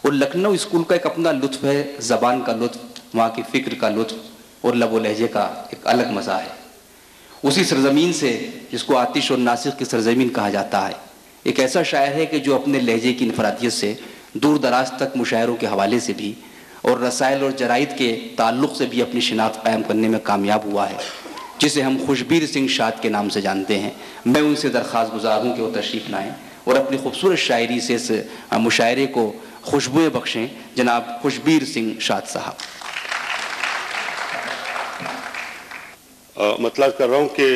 اور لکھنؤ اسکول کا ایک اپنا لطف ہے، زبان کا لطف، وہاں کی فکر کا لطف اور لب و لہجے کا ایک الگ مزہ ہے۔ اسی سرزمین سے جس کو آتش اور ناسک کی سرزمین کہا جاتا ہے، ایک ایسا شاعر ہے کہ جو اپنے لہجے کی انفرادیت سے دور دراز تک مشاعروں کے حوالے سے بھی اور رسائل اور جرائد کے تعلق سے بھی اپنی شناخت قائم کرنے میں کامیاب ہوا ہے، جسے ہم خوشبیر سنگھ شاد کے نام سے جانتے ہیں۔ میں ان سے درخواست گزار ہوں کہ وہ تشریف لائیں اور اپنی خوبصورت شاعری سے اس مشاعرے کو خوشبوئیں بخشیں۔ جناب خوشبیر سنگھ شاد صاحب۔ مطلب کر رہا ہوں کہ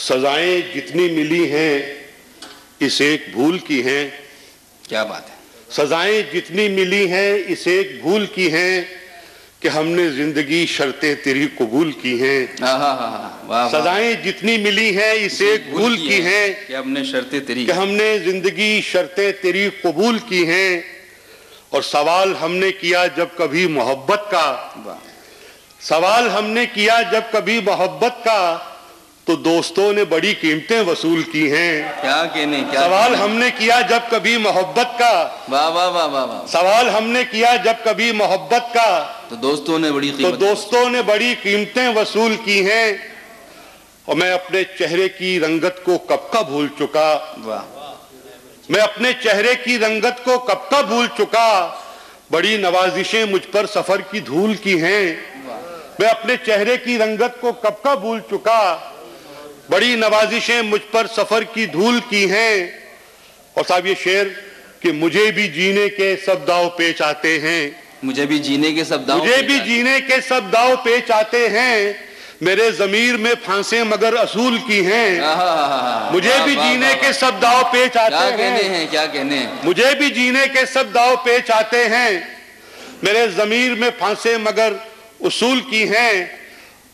سزائیں جتنی ملی ہیں اس ایک بھول کی ہیں۔ کیا بات ہے۔ سزائیں جتنی ملی ہیں اس ایک بھول کی ہیں کہ ہم نے زندگی شرطیں تیری قبول کی ہیں۔ سزائیں جتنی ملی ہیں اس ایک بھول کی ہیں کہ ہم نے شرطیں تیری کہ ہم نے زندگی شرطیں تیری قبول کی ہیں۔ اور سوال ہم نے کیا جب کبھی محبت کا، سوال ہم نے کیا جب کبھی محبت کا، تو دوستوں نے بڑی قیمتیں وصول کی ہیں۔ کیا کہنے، سوال ہم نے کیا جب کبھی محبت کا، واہ واہ واہ واہ واہ، سوال ہم نے کیا جب کبھی محبت کا، تو دوستوں نے بڑی تو دوستوں نے بڑی قیمتیں وصول کی ہیں۔ اور میں اپنے چہرے کی رنگت کو کب کا بھول چکا، میں اپنے چہرے کی رنگت کو کب کا بھول چکا، بڑی نوازشیں مجھ پر سفر کی دھول کی ہیں۔ میں اپنے چہرے کی رنگت کو کب کا بھول چکا، بڑی نوازشیں مجھ پر سفر کی دھول کی ہیں۔ اور صاحب یہ شعر کہ مجھے بھی جینے کے سب داؤ پیچ آتے ہیں، مجھے بھی جینے کے سب داؤ، مجھے بھی جینے کے سب داؤ پیچ آتے ہیں، میرے ضمیر میں پھانسیں مگر اصول کی ہیں۔ مجھے بھی جینے کے سب داؤ پیچ آتے ہیں، کیا کہنے، مجھے بھی جینے کے سب داؤ پیچ آتے ہیں، میرے ضمیر میں پھانسیں مگر اصول کی ہیں۔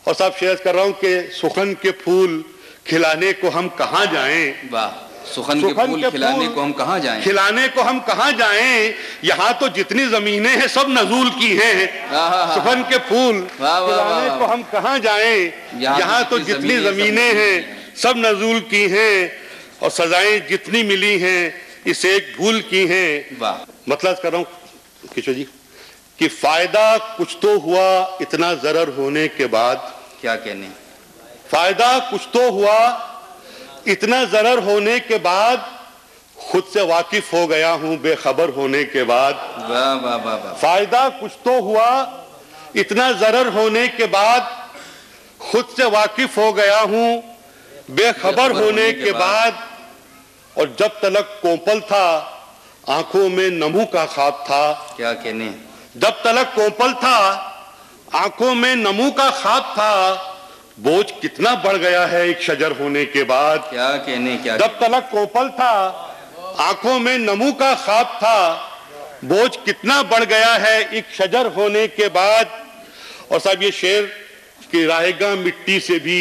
اور صاحب شعر کر رہا ہوں کہ سخن کے پھول کھلانے کو ہم کہاں جائیں، سخن کے پھول کھلانے کو ہم کہاں جائیں، کھلانے کو ہم کہاں جائیں، یہاں تو جتنی زمینیں ہیں سب نزول کی ہیں۔ سخن کے پھول کھلانے کو ہم کہاں جائیں، یہاں تو جتنی زمینیں ہیں سب نزول کی ہیں۔ اور سزائیں جتنی ملی ہیں اس ایک بھول کی ہیں۔ مطلب کر رہا ہوں کشور جی کہ فائدہ کچھ تو ہوا اتنا ضرر ہونے کے بعد، کیا کہنے، فائدہ کچھ تو ہوا اتنا ضرر ہونے کے بعد، خود سے واقف ہو گیا ہوں بے خبر ہونے کے بعد۔ فائدہ کچھ تو ہوا اتنا ضرر ہونے کے بعد، خود سے واقف ہو گیا ہوں بے خبر ہونے کے بعد۔ اور جب تلک کوپل تھا آنکھوں میں نمو کا خواب تھا، کیا کہنے، جب تلک کوپل تھا آنکھوں میں نمو کا خواب تھا، بوجھ کتنا بڑھ گیا ہے ایک شجر ہونے کے بعد۔ کیا کہنے، جب تلک کوپل تھا آنکھوں میں نمو کا خواب تھا، بوجھ کتنا بڑھ گیا ہے ایک شجر ہونے کے بعد۔ اور صاحب یہ شعر کہ رائے گاں مٹی سے بھی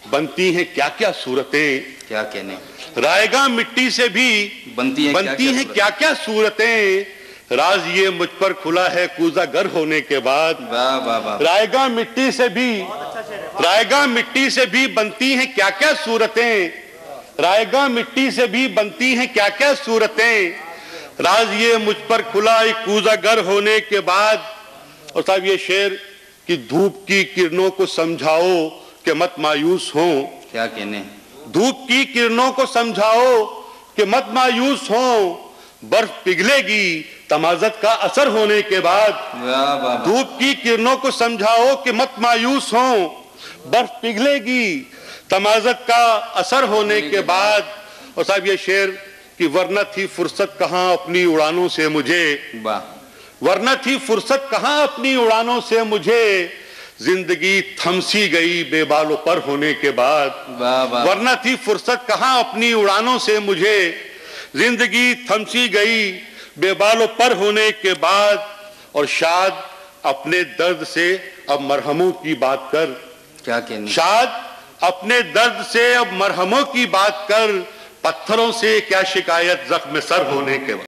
بنتی ہیں کیا کیا صورتیں، کیا کہنے، رائے گاں مٹی سے بھی بنتی ہیں کیا کیا صورتیں، راز یہ مجھ پر کھلا ہے کوزہ گر ہونے کے بعد۔ رائے گاں مٹی سے بھی، رائے گاں مٹی سے بھی بنتی ہیں کیا کیا صورتیں، رائے گاں مٹی سے بھی بنتی ہیں کیا کیا صورتیں، راز یہ مجھ پر کھلا ایک کوزہ گر ہونے کے بعد۔ اور صاحب یہ شعر کہ دھوپ کی کرنوں کو سمجھاؤ کہ مت مایوس ہوں، کیا کہنے، دھوپ کی کرنوں کو سمجھاؤ کہ مت مایوس ہوں، برف پگھلے گی تمازت کا اثر ہونے کے بعد۔ دھوپ کی کرنوں کو سمجھاؤ کہ مت مایوس ہوں، برف پگھلے گی تمازت کا اثر ہونے کے بعد۔ اور صاحب یہ شعر کہ ورنہ تھی فرصت کہاں اپنی اڑانوں سے مجھے، ورنہ تھی فرصت کہاں اپنی اڑانوں سے مجھے، زندگی تھم سی گئی بے بال و پر ہونے کے بعد۔ ورنہ تھی فرصت کہاں اپنی اڑانوں سے مجھے، زندگی تھم سی گئی بے بال و پر ہونے کے بعد۔ اور شاد اپنے درد سے اب مرہموں کی بات کر، کیا کہنے، شاد اپنے درد سے اب مرہموں کی بات کر، پتھروں سے کیا شکایت زخم سر ہونے کے بعد۔